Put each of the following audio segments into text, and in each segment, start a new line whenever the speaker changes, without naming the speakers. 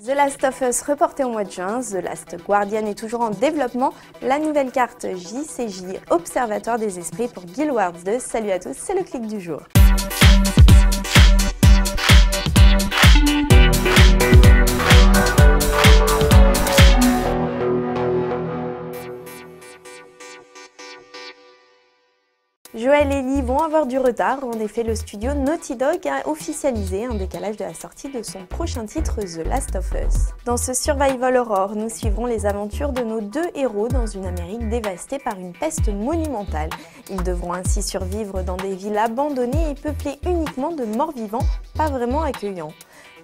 The Last of Us reporté au mois de juin, The Last Guardian est toujours en développement, la nouvelle carte JCJ Observatoire des Esprits pour Guild Wars 2. Salut à tous, c'est le clic du jour. Joël et Ellie vont avoir du retard. En effet, le studio Naughty Dog a officialisé un décalage de la sortie de son prochain titre, The Last of Us. Dans ce survival horror, nous suivrons les aventures de nos deux héros dans une Amérique dévastée par une peste monumentale. Ils devront ainsi survivre dans des villes abandonnées et peuplées uniquement de morts-vivants, pas vraiment accueillants.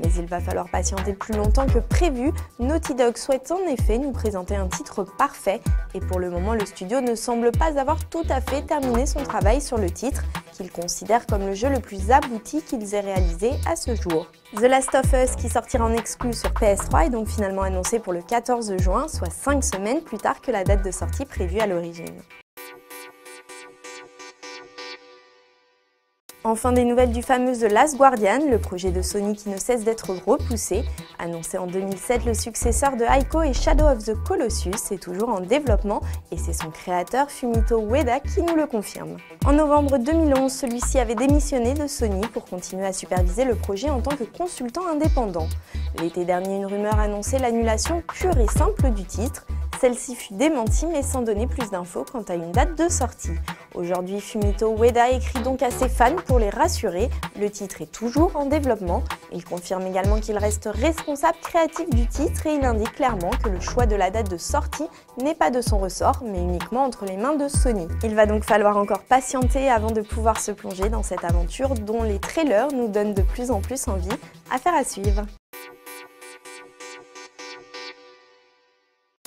Mais il va falloir patienter plus longtemps que prévu. Naughty Dog souhaite en effet nous présenter un titre parfait et pour le moment le studio ne semble pas avoir tout à fait terminé son travail sur le titre, qu'il considère comme le jeu le plus abouti qu'ils aient réalisé à ce jour. The Last of Us, qui sortira en exclu sur PS3, est donc finalement annoncé pour le 14 juin, soit 5 semaines plus tard que la date de sortie prévue à l'origine. Enfin, des nouvelles du fameux The Last Guardian, le projet de Sony qui ne cesse d'être repoussé. Annoncé en 2007, le successeur de Ico et Shadow of the Colossus est toujours en développement et c'est son créateur Fumito Ueda qui nous le confirme. En novembre 2011, celui-ci avait démissionné de Sony pour continuer à superviser le projet en tant que consultant indépendant. L'été dernier, une rumeur annonçait l'annulation pure et simple du titre. Celle-ci fut démentie mais sans donner plus d'infos quant à une date de sortie. Aujourd'hui, Fumito Ueda écrit donc à ses fans pour les rassurer, le titre est toujours en développement. Il confirme également qu'il reste responsable créatif du titre et il indique clairement que le choix de la date de sortie n'est pas de son ressort mais uniquement entre les mains de Sony. Il va donc falloir encore patienter avant de pouvoir se plonger dans cette aventure dont les trailers nous donnent de plus en plus envie. Affaire à suivre.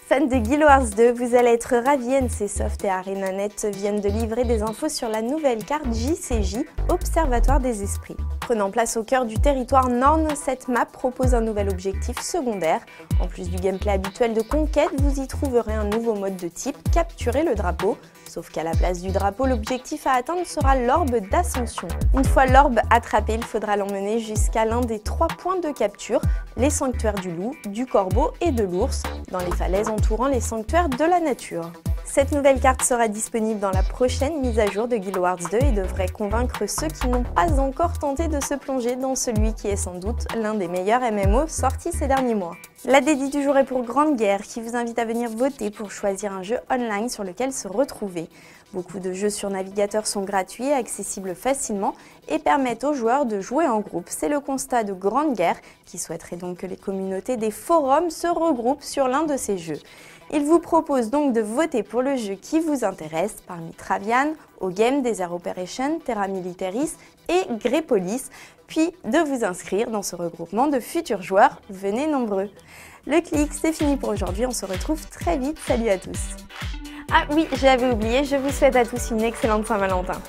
Fans de Guild Wars 2, vous allez être ravis, NCSoft et ArenaNet viennent de livrer des infos sur la nouvelle carte JCJ, Observatoire des Esprits. Prenant place au cœur du territoire Norn, cette map propose un nouvel objectif secondaire. En plus du gameplay habituel de conquête, vous y trouverez un nouveau mode de type capturer le drapeau. Sauf qu'à la place du drapeau, l'objectif à atteindre sera l'orbe d'ascension. Une fois l'orbe attrapé, il faudra l'emmener jusqu'à l'un des 3 points de capture, les sanctuaires du loup, du corbeau et de l'ours, dans les falaises entourant les sanctuaires de la nature. Cette nouvelle carte sera disponible dans la prochaine mise à jour de Guild Wars 2 et devrait convaincre ceux qui n'ont pas encore tenté de se plonger dans celui qui est sans doute l'un des meilleurs MMO sortis ces derniers mois. La dédie du jour est pour Grande Guerre qui vous invite à venir voter pour choisir un jeu online sur lequel se retrouver. Beaucoup de jeux sur navigateur sont gratuits et accessibles facilement et permettent aux joueurs de jouer en groupe. C'est le constat de Grande Guerre qui souhaiterait donc que les communautés des forums se regroupent sur l'un de ces jeux. Il vous propose donc de voter pour le jeu qui vous intéresse parmi Travian, O-Game, Desert Operation, Terra Militaris et Grepolis, puis de vous inscrire dans ce regroupement de futurs joueurs. Venez nombreux. Le clic, c'est fini pour aujourd'hui, on se retrouve très vite, salut à tous. Ah oui, j'avais oublié, je vous souhaite à tous une excellente Saint-Valentin.